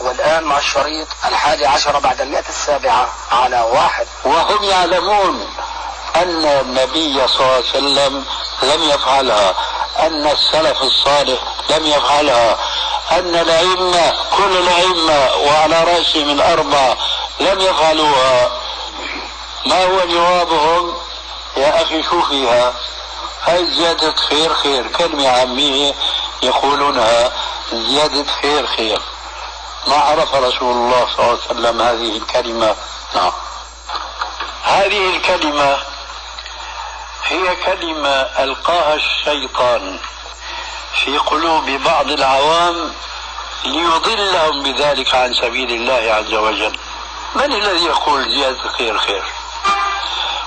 والآن مع الشريط 11 بعد 107 على 1. وهم يعلمون أن النبي صلى الله عليه وسلم لم يفعلها، أن السلف الصالح لم يفعلها، أن الأئمة كل الأئمة وعلى رأسهم الأربعة لم يفعلوها. ما هو جوابهم؟ يا أخي شو فيها؟ هاي زيادة خير خير، كلمة عامية يقولونها زيادة خير خير. ما عرف رسول الله صلى الله عليه وسلم هذه الكلمة. نعم، هذه الكلمة هي كلمة ألقاها الشيطان في قلوب بعض العوام ليضلهم بذلك عن سبيل الله عز وجل. من الذي يقول زيادة خير خير؟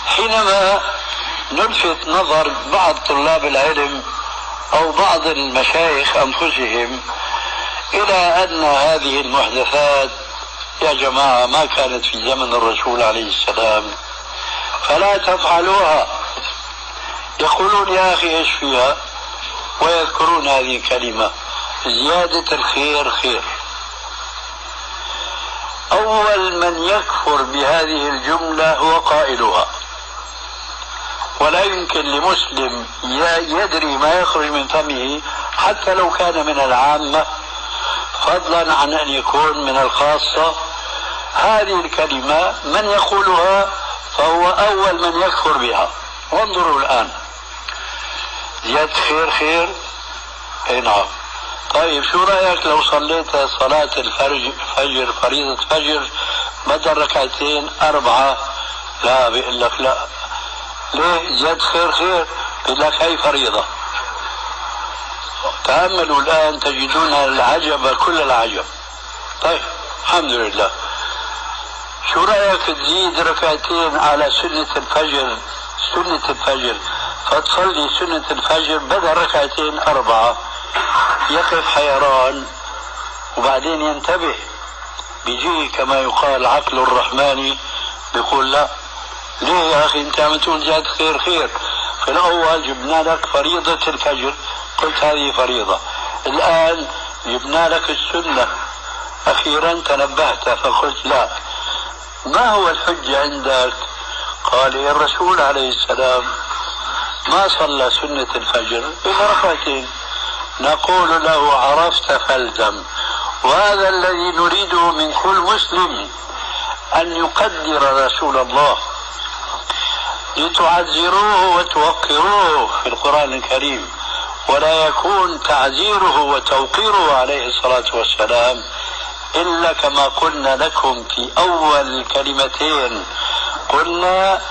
حينما نلفت نظر بعض طلاب العلم أو بعض المشايخ أنفسهم إلى أن هذه المحدثات يا جماعة ما كانت في زمن الرسول عليه السلام فلا تفعلوها، يقولون يا أخي إيش فيها؟ ويذكرون هذه الكلمة زيادة الخير خير. أول من يكفر بهذه الجملة هو قائلها، ولا يمكن لمسلم يدري ما يخرج من فمه حتى لو كان من العامة، فضلا عن أن يكون من الخاصة. هذه الكلمة من يقولها فهو أول من يكفر بها. وانظروا الآن، زيادة خير خير. اي نعم. طيب شو رأيك لو صليت صلاة الفجر فريضة فجر بدل ركعتين 4؟ لا، بيقول لك لا. ليه؟ زيادة خير خير. بيقول لك هي فريضة. تأملوا الآن تجدون العجب كل العجب. طيب الحمد لله. شو رأيك تزيد ركعتين على سنة الفجر، فتصلي سنة الفجر بدل ركعتين 4؟ يقف حيران وبعدين ينتبه، بيجي كما يقال عقل الرحمن بيقول لا. ليه يا أخي أنت عم تقول زاد خير خير؟ في الأول جبنا لك فريضة الفجر، قلت هذه فريضة. الآن جبنا لك السنة، أخيرا تنبهت فقلت لا. ما هو الحجة عندك؟ قال الرسول عليه السلام ما صلى سنة الفجر إلا ركعتين. نقول له عرفت فالزم. وهذا الذي نريده من كل مسلم، أن يقدر رسول الله لتعزروه وتوقروه في القرآن الكريم، ولا يكون تعزيره وتوقيره عليه الصلاة والسلام إلا كما قلنا لكم في أول الكلمتين. قلنا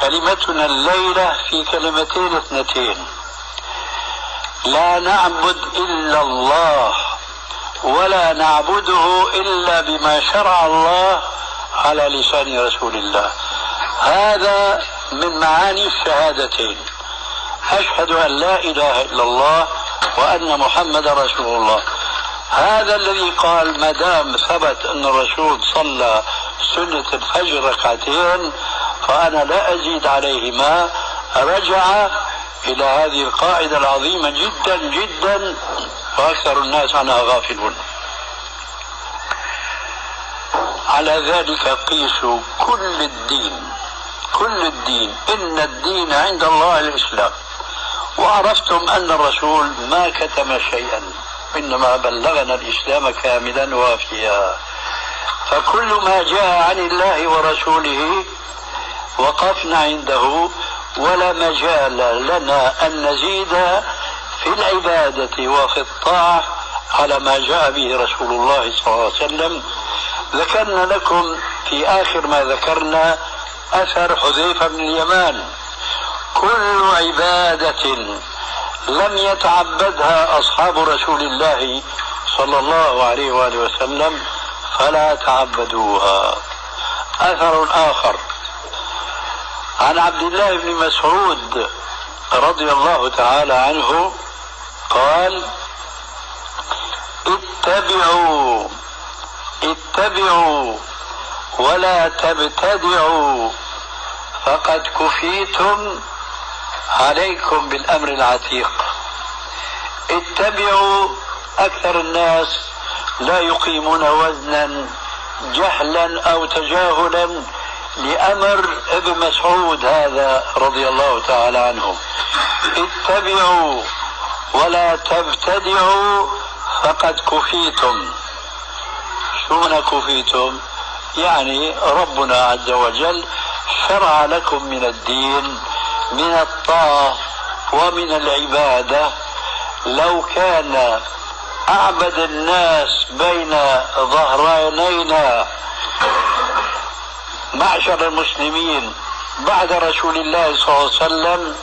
كلمتنا الليلة في كلمتين اثنتين: لا نعبد إلا الله، ولا نعبده إلا بما شرع الله على لسان رسول الله. هذا من معاني الشهادتين: أشهد أن لا إله إلا الله وأن محمد رسول الله. هذا الذي قال ما دام ثبت أن الرسول صلى سنة الفجر ركعتين فأنا لا أزيد عليهما، رجع إلى هذه القاعدة العظيمة جدا جدا وأكثر الناس عنها غافلون. على ذلك قيسوا كل الدين، إن الدين عند الله الإسلام. وعرفتم أن الرسول ما كتم شيئا، إنما بلغنا الإسلام كاملا وافيا. فكل ما جاء عن الله ورسوله وقفنا عنده، ولا مجال لنا أن نزيد في العبادة وفي الطاعة على ما جاء به رسول الله صلى الله عليه وسلم. ذكرنا لكم في آخر ما ذكرنا أثر حذيفة بن اليمان: كل عبادة لم يتعبدها أصحاب رسول الله صلى الله عليه وآله وسلم فلا تعبدوها. أثر آخر عن عبد الله بن مسعود رضي الله تعالى عنه قال: اتبعوا ولا تبتدعوا فقد كفيتم، عليكم بالأمر العتيق. اتبعوا، أكثر الناس لا يقيمون وزنا جهلا أو تجاهلا لأمر ابن مسعود هذا رضي الله تعالى عنه: اتبعوا ولا تبتدعوا فقد كفيتم. شو من كفيتم؟ يعني ربنا عز وجل شرع لكم من الدين من الطاعة ومن العبادة. لو كان أعبد الناس بين ظهرانينا معشر المسلمين بعد رسول الله صلى الله عليه وسلم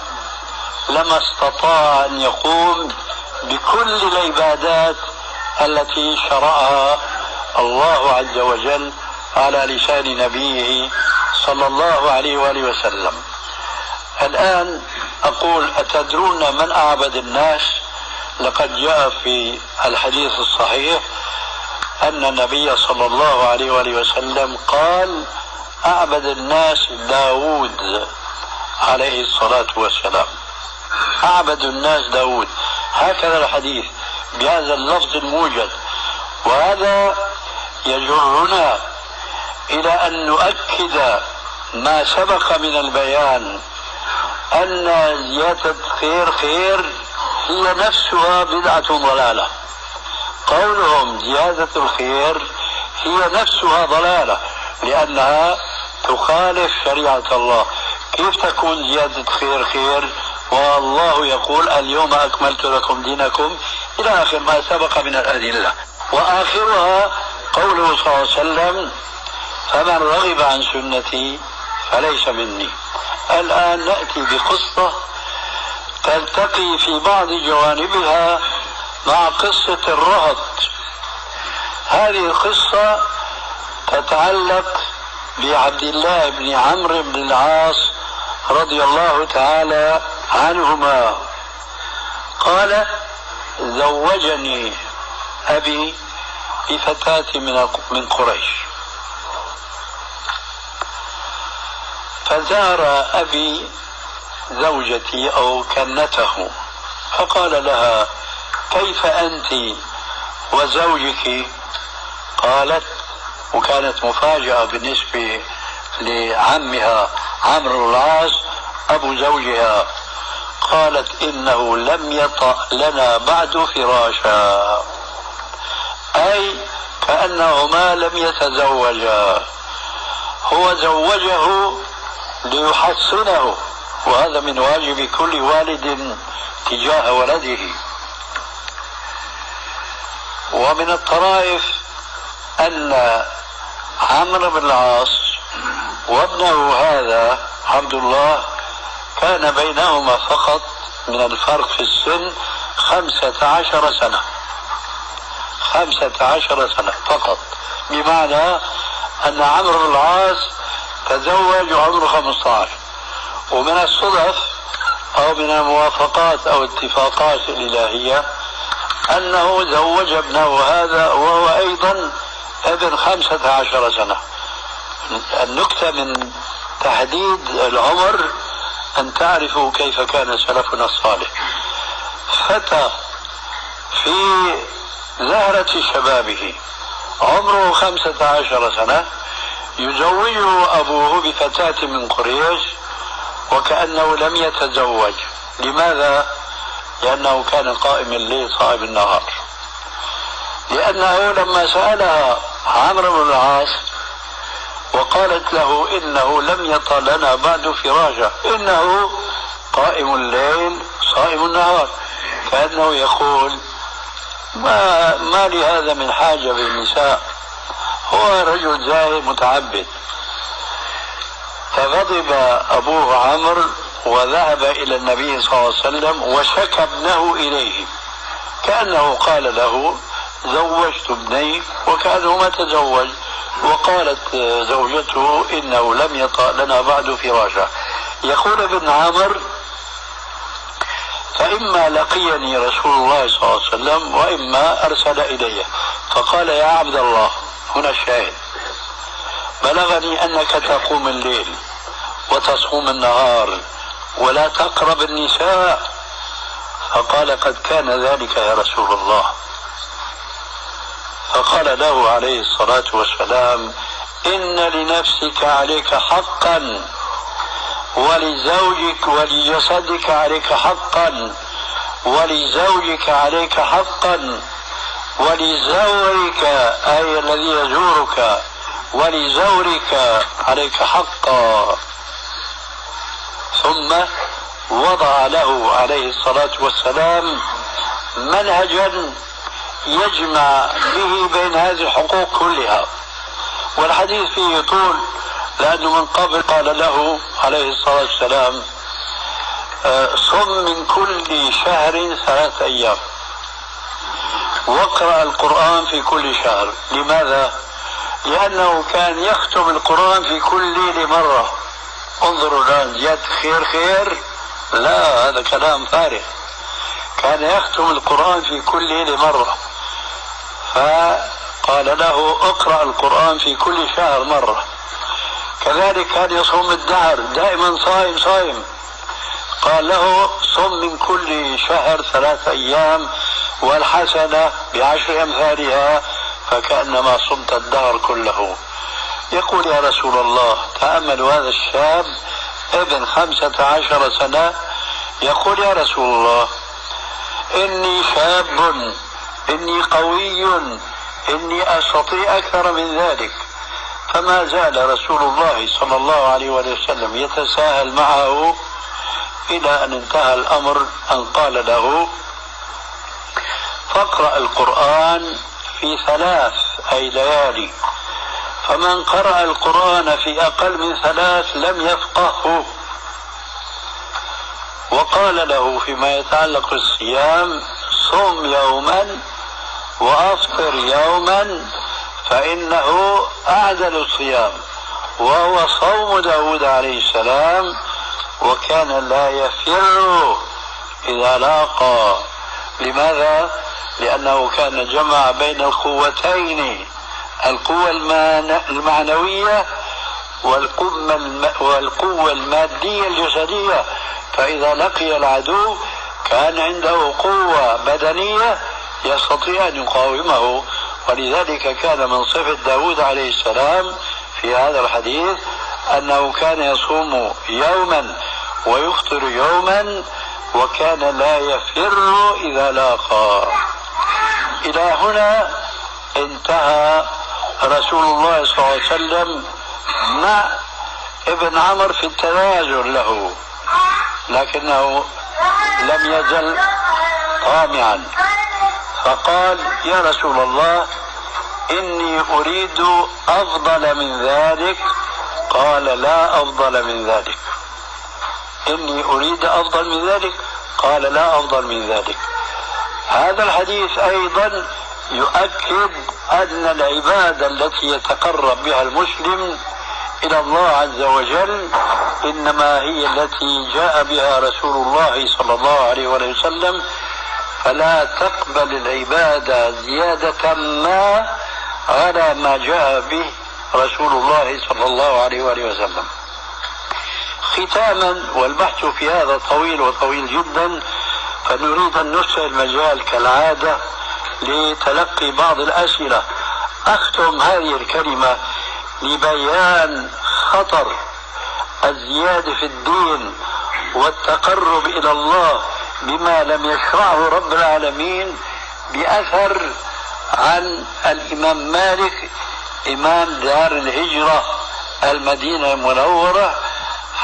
لما استطاع أن يقوم بكل العبادات التي شرعها الله عز وجل على لسان نبيه صلى الله عليه وآله وسلم. الآن أقول: أتدرون من أعبد الناس؟ لقد جاء في الحديث الصحيح أن النبي صلى الله عليه وآله وسلم قال: أعبد الناس داود عليه الصلاة والسلام. أعبد الناس داود، هكذا الحديث بهذا اللفظ الموجز. وهذا يجرنا إلى أن نؤكد ما سبق من البيان أن زيادة خير هي نفسها بدعة ضلالة. قولهم زيادة الخير هي نفسها ضلالة لأنها تخالف شريعة الله. كيف تكون زيادة خير والله يقول: اليوم أكملت لكم دينكم، إلى آخر ما سبق من الأدلة. وآخرها قوله صلى الله عليه وسلم: فمن رغب عن سنتي فليس مني. الآن نأتي بقصة تلتقي في بعض جوانبها مع قصة الرهط. هذه القصة تتعلق بعبد الله بن عمرو بن العاص رضي الله تعالى عنهما. قال: زوجني أبي بفتاة من قريش، فزار أبي زوجتي أو كنته فقال لها: كيف أنت وزوجك؟ قالت، وكانت مفاجأة بالنسبة لعمها عمرو بن العاص أبو زوجها، قالت: إنه لم يطأ لنا بعد فراشا، أي كأنهما لم يتزوجا، هو زوجه ليحصنه، وهذا من واجب كل والد تجاه ولده. ومن الطرائف أن عمرو بن العاص وابنه هذا عبد الله كان بينهما فقط من الفرق في السن 15 سنة، 15 سنة فقط، بمعنى أن عمرو بن العاص تزوج وعمره 15. ومن الصدف أو من الموافقات أو اتفاقات الإلهية أنه زوج ابنه هذا وهو أيضا ابن 15 سنة. النكتة من تحديد العمر أن تعرفوا كيف كان سلفنا الصالح. فتى في زهرة شبابه عمره 15 سنة يزوجه أبوه بفتاة من قريش وكأنه لم يتزوج. لماذا؟ لأنه كان قائم الليل صائم النهار. لأنه لما سألها عمرو بن العاص وقالت له: إنه لم يطأ لنا بعد فراشا، إنه قائم الليل صائم النهار، كأنه يقول: ما لهذا من حاجة بالنساء، هو رجل زاهد متعبد. فغضب أبوه عمرو وذهب إلى النبي صلى الله عليه وسلم وشكى ابنه إليه، كأنه قال له: زوجت ابني وكأنه ما تزوج. وقالت زوجته: إنه لم يطأ لنا بعد فراشا. يقول ابن عامر: فإما لقيني رسول الله صلى الله عليه وسلم وإما أرسل إلي فقال: يا عبد الله، هنا الشاهد، بلغني أنك تقوم الليل وتصوم النهار ولا تقرب النساء. فقال: قد كان ذلك يا رسول الله. فقال له عليه الصلاة والسلام: إن لنفسك عليك حقا، ولزوجك ولجسدك عليك حقا، ولزوجك عليك حقا، ولزورك أي الذي يزورك ولزورك عليك حقا. ثم وضع له عليه الصلاة والسلام منهجا يجمع به بين هذه الحقوق كلها، والحديث فيه طول، لأنه من قبل قال له عليه الصلاة والسلام: صم من كل شهر 3 أيام، واقرأ القرآن في كل شهر. لماذا؟ لأنه كان يختم القرآن في كل ليلة مرة. انظروا الآن، زيادة خير خير؟ لا، هذا كلام فارغ. كان يختم القرآن في كل ليلة مرة، فقال له: اقرأ القرآن في كل شهر مرة. كذلك كان يصوم الدهر، دائما صائم صائم. قال له: صم من كل شهر 3 أيام، والحسنة ب10 أمثالها، فكأنما صمت الدهر كله. يقول: يا رسول الله، تأملوا هذا الشاب ابن 15 سنة يقول: يا رسول الله، إني شاب، إني قوي، إني أستطيع أكثر من ذلك. فما زال رسول الله صلى الله عليه وسلم يتساهل معه، إلى أن انتهى الأمر أن قال له: فاقرأ القرآن في 3 أي ليالي، فمن قرأ القرآن في أقل من 3 لم يفقهه. وقال له فيما يتعلق بالصيام: صم يوما وأفطر يوما، فإنه أعدل الصيام، وهو صوم داود عليه السلام، وكان لا يفر إذا لاقى. لماذا؟ لأنه كان جمع بين القوتين، القوة المعنوية والقوة المادية الجسدية. فإذا لقي العدو كان عنده قوة بدنية يستطيع أن يقاومه. ولذلك كان من صفة داود عليه السلام في هذا الحديث أنه كان يصوم يوما ويفطر يوما، وكان لا يفر إذا لاقى. إلى هنا انتهى رسول الله صلى الله عليه وسلم مع ابن عمر في التنازل له، لكنه لم يزل طامعا، فقال: يا رسول الله، إني أريد أفضل من ذلك. قال: لا أفضل من ذلك. إني أريد أفضل من ذلك. قال: لا أفضل من ذلك. هذا الحديث أيضا يؤكد أن العبادة التي يتقرب بها المسلم إلى الله عز وجل إنما هي التي جاء بها رسول الله صلى الله عليه وسلم، فلا تقبل العبادة زيادة ما على ما جاء به رسول الله صلى الله عليه وسلم. ختاما، والبحث في هذا طويل وطويل جدا، فنريد أن نسع المجال كالعادة لتلقي بعض الأسئلة. أختم هذه الكلمة لبيان خطر الزيادة في الدين والتقرب إلى الله بما لم يشرعه رب العالمين، بأثر عن الإمام مالك إمام دار الهجرة المدينة المنورة،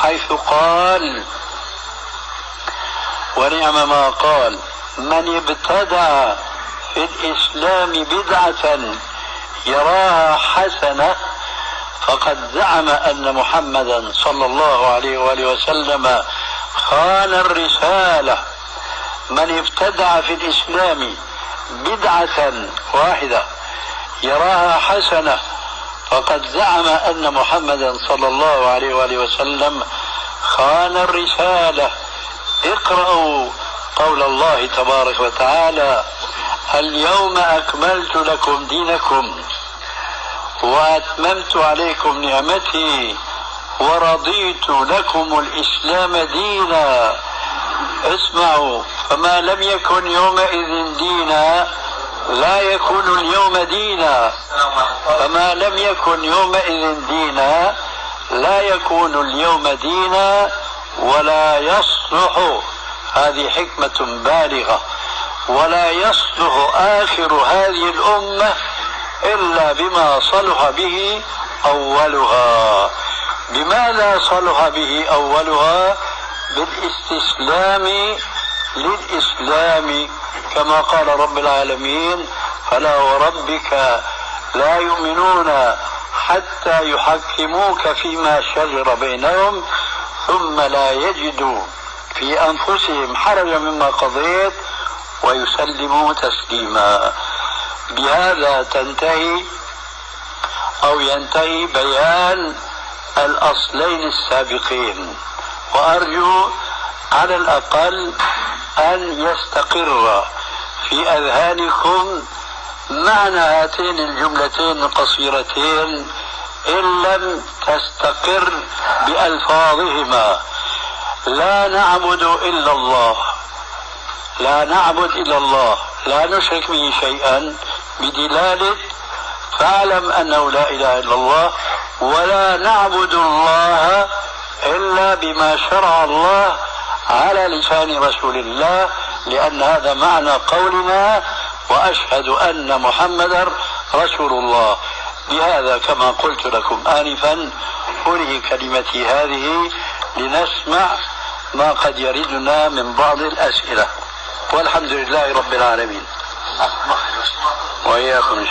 حيث قال: ونعم ما قال: من ابتدع في الإسلام بدعة يراها حسنة فقد زعم أن محمدا صلى الله عليه وآله وسلم خان الرسالة. من ابتدع في الإسلام بدعة واحدة يراها حسنة فقد زعم أن محمدا صلى الله عليه وآله وسلم خان الرسالة. اقرأوا قول الله تبارك وتعالى: اليوم أكملت لكم دينكم وأتممت عليكم نعمتي ورضيت لكم الإسلام دينا. اسمعوا: فما لم يكن يومئذ دينا لا يكون اليوم دينا، فما لم يكن يومئذ دينا لا يكون اليوم دينا ولا يصلح. هذه حكمة بالغة. ولا يصلح آخر هذه الأمة إلا بما صلح به أولها. بماذا صلح به أولها؟ بالاستسلام للإسلام، كما قال رب العالمين: فلا وربك لا يؤمنون حتى يحكموك فيما شجر بينهم ثم لا يجدوا في أنفسهم حرجا مما قضيت ويسلموا تسليما. بهذا تنتهي أو ينتهي بيان الأصلين السابقين، وأرجو على الأقل أن يستقر في أذهانكم معنى هاتين الجملتين القصيرتين إن لم تستقر بألفاظهما: لا نعبد إلا الله، لا نعبد إلا الله، لا نشرك به شيئا، بدلالة فاعلم أنه لا إله إلا الله، ولا نعبد الله إلا بما شرع الله على لسان رسول الله، لأن هذا معنى قولنا: وأشهد أن محمدا رسول الله. بهذا كما قلت لكم آنفا أنهي كلمتي هذه لنسمع ما قد يردنا من بعض الأسئلة، والحمد لله رب العالمين. وإياكم.